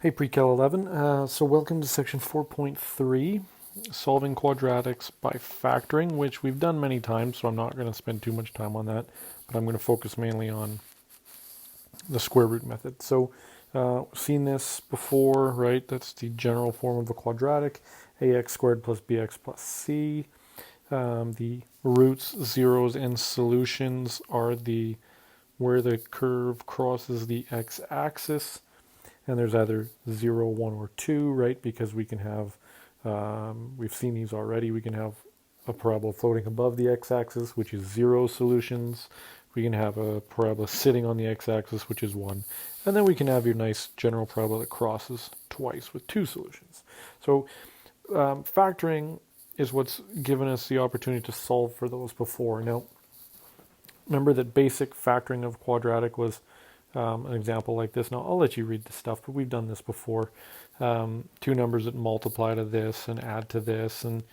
Hey, Pre-Cal 11. So welcome to section 4.3, solving quadratics by factoring, which we've done many times, so I'm not going to spend too much time on that, but I'm going to focus mainly on the square root method. So seen this before, right? That's the general form of a quadratic, ax squared plus bx plus c. The roots, zeros, and solutions are where the curve crosses the x-axis. And there's either 0, 1, or 2, right? Because we can have, we've seen these already, we can have a parabola floating above the x-axis, which is 0 solutions. We can have a parabola sitting on the x-axis, which is 1. And then we can have your nice general parabola that crosses twice with 2 solutions. So factoring is what's given us the opportunity to solve for those before. Now, remember that basic factoring of quadratic was an example like this. Now, I'll let you read the stuff, but we've done this before. Two numbers that multiply to this and add to this. And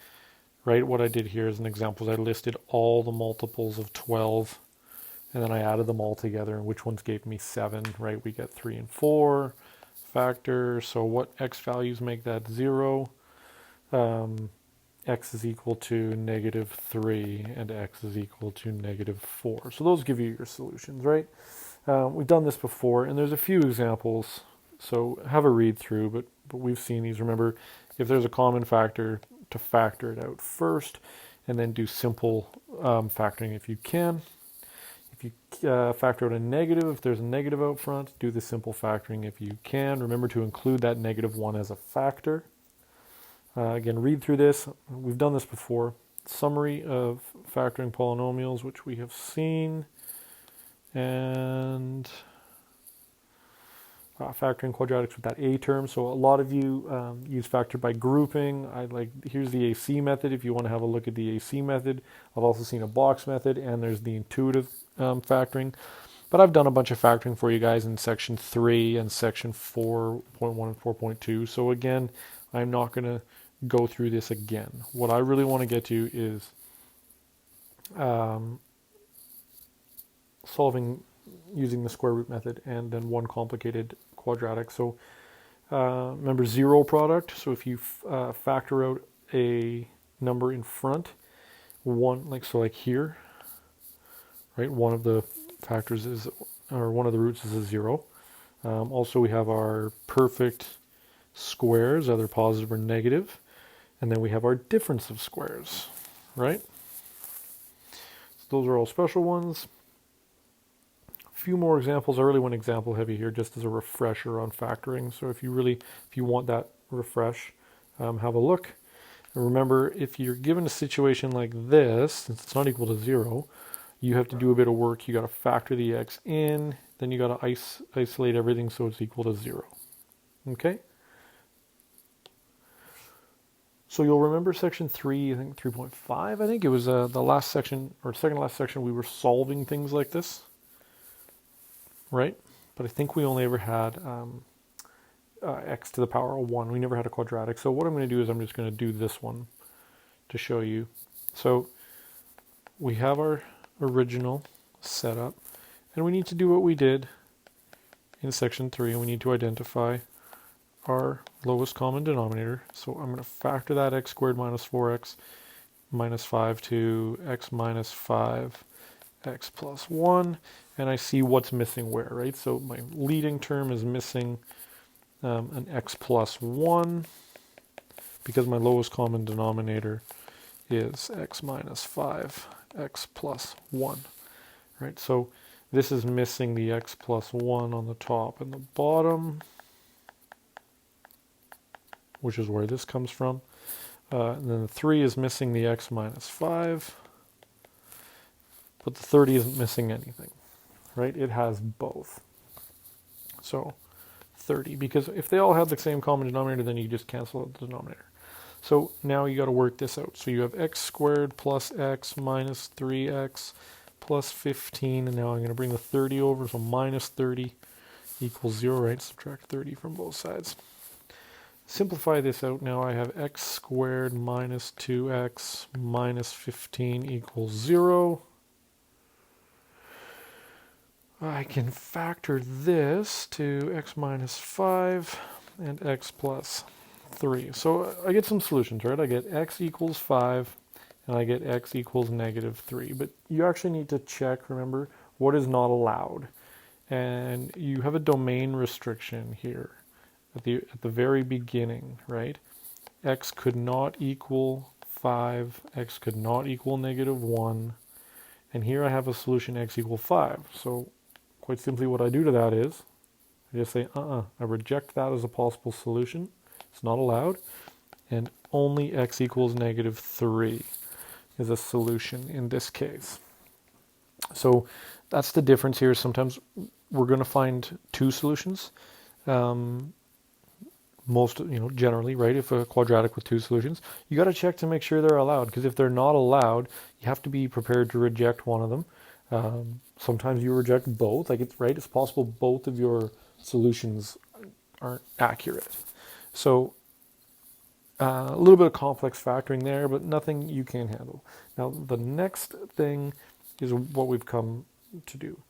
right, what I did here is an example. I listed all the multiples of 12, and then I added them all together, and which ones gave me 7, right? We get 3 and 4 factor. So what x values make that 0? X is equal to -3, and x is equal to -4. So those give you your solutions, right? We've done this before, and there's a few examples, so have a read through, but we've seen these. Remember, if there's a common factor, to factor it out first, and then do simple factoring if you can. If you factor out a negative, if there's a negative out front, do the simple factoring if you can. Remember to include that -1 as a factor. Again, read through this. We've done this before. Summary of factoring polynomials, which we have seen. And factoring quadratics with that a term. So a lot of you use factor by grouping. Here's the AC method if you want to have a look at the AC method. I've also seen a box method, and there's the intuitive factoring. But I've done a bunch of factoring for you guys in section 3 and section 4.1 and 4.2. So again, I'm not going to go through this again. What I really want to get to is solving using the square root method and then one complicated quadratic. So remember zero product. So if you factor out a number in front, like here, right? One of the factors is, or one of the roots is a 0. Also, we have our perfect squares, either positive or negative. And then we have our difference of squares, right? So those are all special ones. A few more examples. I really went example heavy here just as a refresher on factoring. So if you want that refresh, have a look. And remember, if you're given a situation like this, since it's not equal to 0, you have to do a bit of work. You got to factor the x in, then you got to isolate everything so it's equal to 0. Okay? So you'll remember section 3, I think 3.5, I think it was the last section, or second last section, we were solving things like this, right? But I think we only ever had x to the power of 1. We never had a quadratic. So what I'm going to do is I'm just going to do this one to show you. So we have our original setup, and we need to do what we did in section 3, and we need to identify our lowest common denominator. So I'm going to factor that x squared minus 4x minus 5 to x minus 5 x plus 1, and I see what's missing where, right? So my leading term is missing an x plus 1 because my lowest common denominator is x minus 5 x plus 1, right? So this is missing the x plus 1 on the top and the bottom, which is where this comes from. And then the 3 is missing the x minus 5, but the 30 isn't missing anything, right? It has both. So 30, because if they all have the same common denominator, then you just cancel out the denominator. So now you got to work this out. So you have x squared plus x minus 3x plus 15, and now I'm going to bring the 30 over, so minus 30 equals 0, right? Subtract 30 from both sides. Simplify this out now. I have x squared minus 2x minus 15 equals 0. I can factor this to x minus 5 and x plus 3. So I get some solutions, right? I get x equals 5, and I get x equals negative 3. But you actually need to check, remember, what is not allowed. And you have a domain restriction here at the very beginning, right? X could not equal 5, x could not equal negative 1, and here I have a solution x equals 5. So quite simply what I do to that is, I just say, I reject that as a possible solution. It's not allowed, and only x equals negative 3 is a solution in this case. So that's the difference here. Sometimes we're going to find two solutions. Generally, right, if a quadratic with two solutions, you got to check to make sure they're allowed, because if they're not allowed, you have to be prepared to reject one of them. Sometimes you reject both, it's possible both of your solutions aren't accurate. So a little bit of complex factoring there, but nothing you can't handle. Now, the next thing is what we've come to do.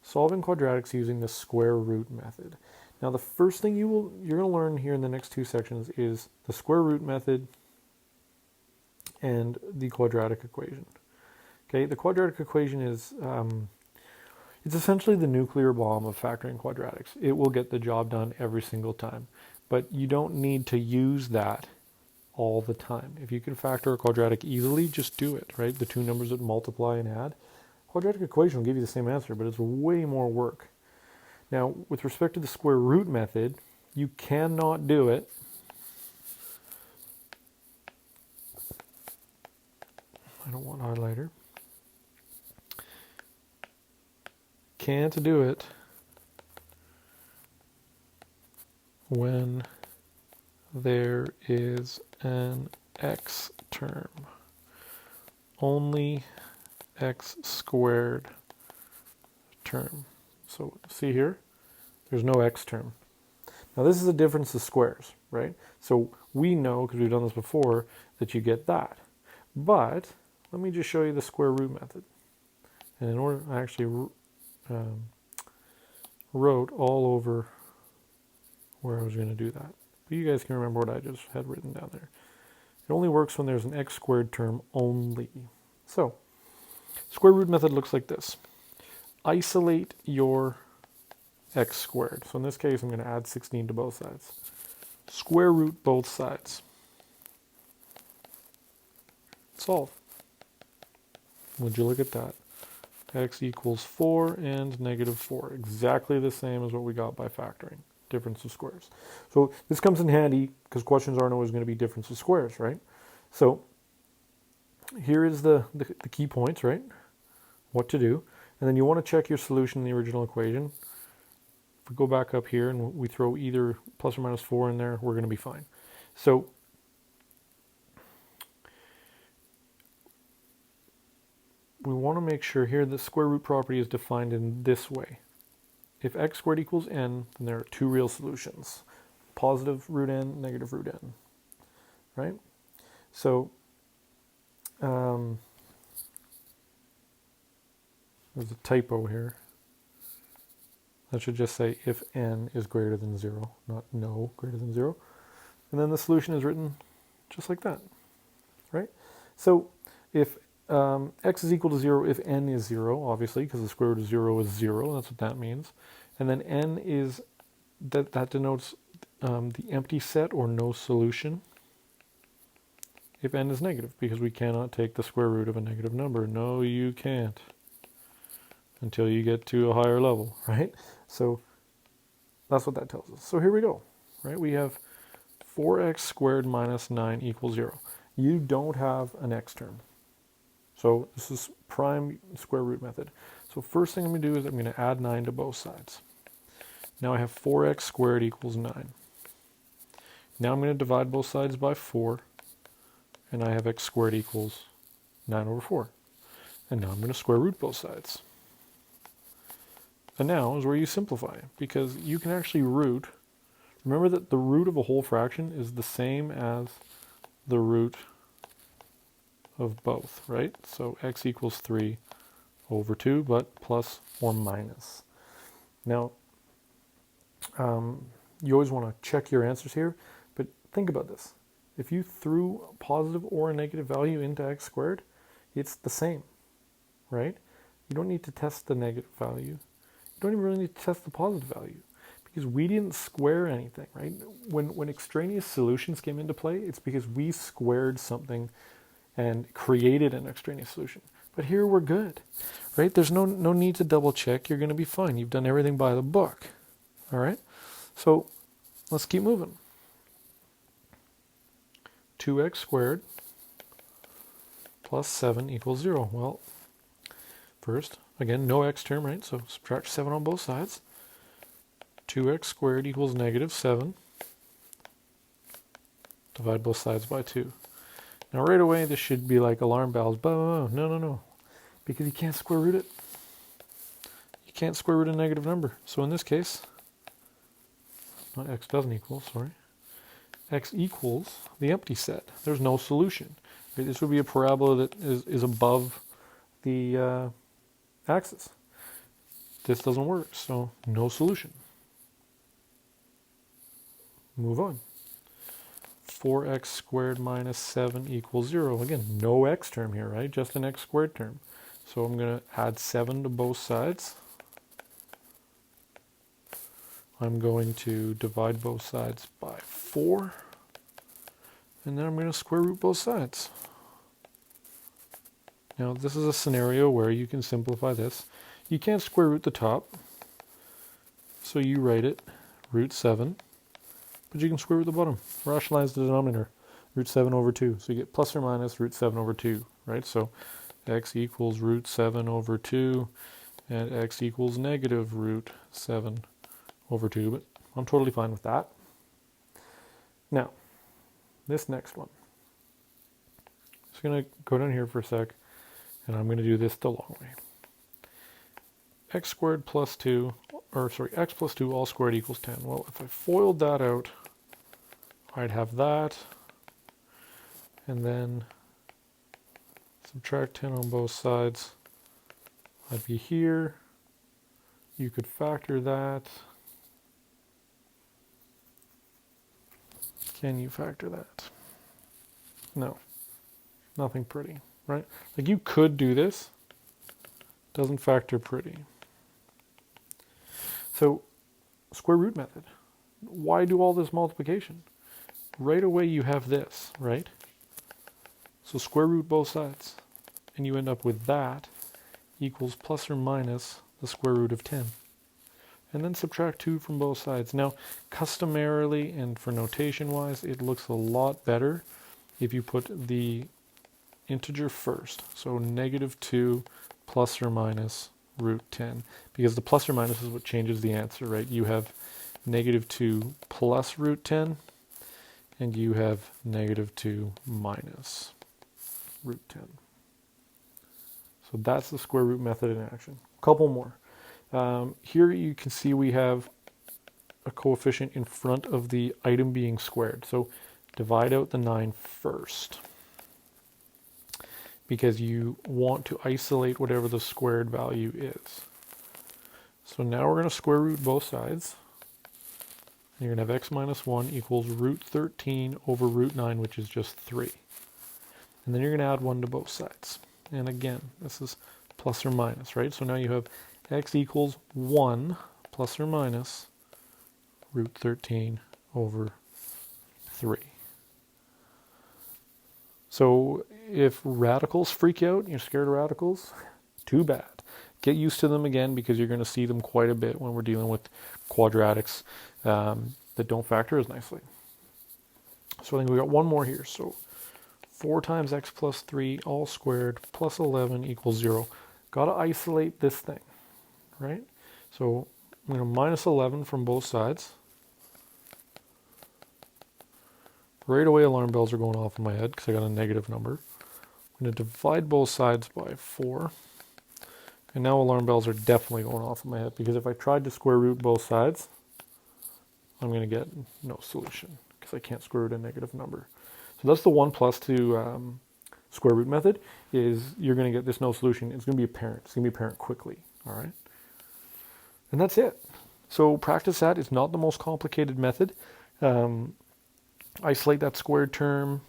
Solving quadratics using the square root method. Now, the first thing you're going to learn here in the next two sections is the square root method and the quadratic equation. Okay, the quadratic equation is it's essentially the nuclear bomb of factoring quadratics. It will get the job done every single time, but you don't need to use that all the time. If you can factor a quadratic easily, just do it, right? The two numbers that multiply and add. Quadratic equation will give you the same answer, but it's way more work. Now, with respect to the square root method, you cannot do it I don't want highlighter. Can't do it when there is an x term. Only x squared term. So see here, there's no x term. Now this is a difference of squares, right? So we know, because we've done this before, that you get that. But let me just show you the square root method. And in order, I actually wrote all over where I was going to do that. But you guys can remember what I just had written down there. It only works when there's an x squared term only. So, square root method looks like this. Isolate your x squared. So in this case, I'm going to add 16 to both sides. Square root both sides. Solve. Would you look at that? X equals 4 and negative 4. Exactly the same as what we got by factoring. Difference of squares. So this comes in handy because questions aren't always going to be difference of squares, right? So here is the key points, right? What to do. And then you want to check your solution in the original equation. If we go back up here and we throw either plus or minus 4 in there, we're going to be fine. So we want to make sure here the square root property is defined in this way. If x squared equals n, then there are two real solutions. Positive root n, negative root n. Right? So there's a typo here. That should just say if n is greater than 0, not no greater than 0. And then the solution is written just like that. Right? So if x is equal to 0 if n is 0, obviously, because the square root of 0 is 0. That's what that means. And then n is, that denotes the empty set or no solution if n is negative, because we cannot take the square root of a negative number. No, you can't. Until you get to a higher level, right? So that's what that tells us. So here we go, right? We have 4x squared minus 9 equals 0. You don't have an x term. So this is prime square root method. So first thing I'm going to do is I'm going to add 9 to both sides. Now I have 4x squared equals 9. Now I'm going to divide both sides by 4. And I have x squared equals 9 over 4. And now I'm going to square root both sides. And now is where you simplify, because you can actually root. Remember that the root of a whole fraction is the same as the root of both, right? So x equals 3 over 2, but plus or minus. Now, You always want to check your answers here, but think about this. If you threw a positive or a negative value into x squared, it's the same, right? You don't need to test the negative value. You don't even really need to test the positive value because we didn't square anything, right? When extraneous solutions came into play, it's because we squared something and created an extraneous solution. But here we're good, right? There's no need to double check. You're going to be fine. You've done everything by the book, all right? So let's keep moving. 2x squared plus 7 equals 0. Well, first, again, no x term, right? So subtract 7 on both sides. 2x squared equals negative 7. Divide both sides by 2. Now right away, this should be like alarm bells. But no. Because you can't square root it. You can't square root a negative number. So in this case, x doesn't equal, sorry. X equals the empty set. There's no solution. Right? This would be a parabola that is above the axis. This doesn't work, so no solution. Move on. 4x squared minus 7 equals 0. Again, no x term here, right? Just an x squared term. So I'm going to add 7 to both sides. I'm going to divide both sides by 4. And then I'm going to square root both sides. Now, this is a scenario where you can simplify this. You can't square root the top. So you write it, root 7. But you can square root the bottom. Rationalize the denominator, root 7 over 2. So you get plus or minus root 7 over 2, right? So x equals root 7 over 2, and x equals negative root 7 over 2. But I'm totally fine with that. Now, this next one. Just going to go down here for a sec, and I'm going to do this the long way. X squared plus 2, or sorry, x plus 2 all squared equals 10. Well, if I FOILed that out, I'd have that, and then subtract 10 on both sides. I'd be here. You could factor that. Can you factor that? No. Nothing pretty, right? Like you could do this. Doesn't factor pretty. So, square root method. Why do all this multiplication? Right away you have this, right? So square root both sides. And you end up with that equals plus or minus the square root of 10. And then subtract 2 from both sides. Now, customarily and for notation wise, it looks a lot better if you put the integer first. So negative 2 plus or minus root 10. Because the plus or minus is what changes the answer, right? You have negative 2 plus root 10, and you have negative 2 minus root 10. So that's the square root method in action. A couple more. Here you can see we have a coefficient in front of the item being squared. So divide out the 9 first, because you want to isolate whatever the squared value is. So now we're going to square root both sides. You're going to have x minus 1 equals root 13 over root 9, which is just 3. And then you're going to add 1 to both sides. And again, this is plus or minus, right? So now you have x equals 1 plus or minus root 13 over 3. So if radicals freak you out, you're scared of radicals, too bad. Get used to them again, because you're going to see them quite a bit when we're dealing with quadratics that don't factor as nicely. So I think we got one more here. So 4 times x plus 3 all squared plus 11 equals 0. Got to isolate this thing, right? So I'm going to minus 11 from both sides. Right away alarm bells are going off in my head because I got a negative number. I'm going to divide both sides by 4. And now alarm bells are definitely going off in my head, because if I tried to square root both sides, I'm going to get no solution because I can't square root a negative number. So that's the 1 plus 2 square root method, is you're going to get this no solution. It's going to be apparent. It's going to be apparent quickly, all right? And that's it. So practice that. It's not the most complicated method. Isolate that squared term,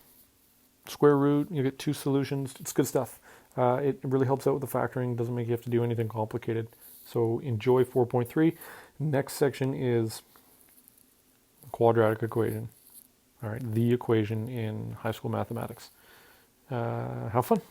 square root, you get two solutions. It's good stuff. It really helps out with the factoring. Doesn't make you have to do anything complicated. So enjoy 4.3. Next section is quadratic equation. All right, the equation in high school mathematics. Have fun.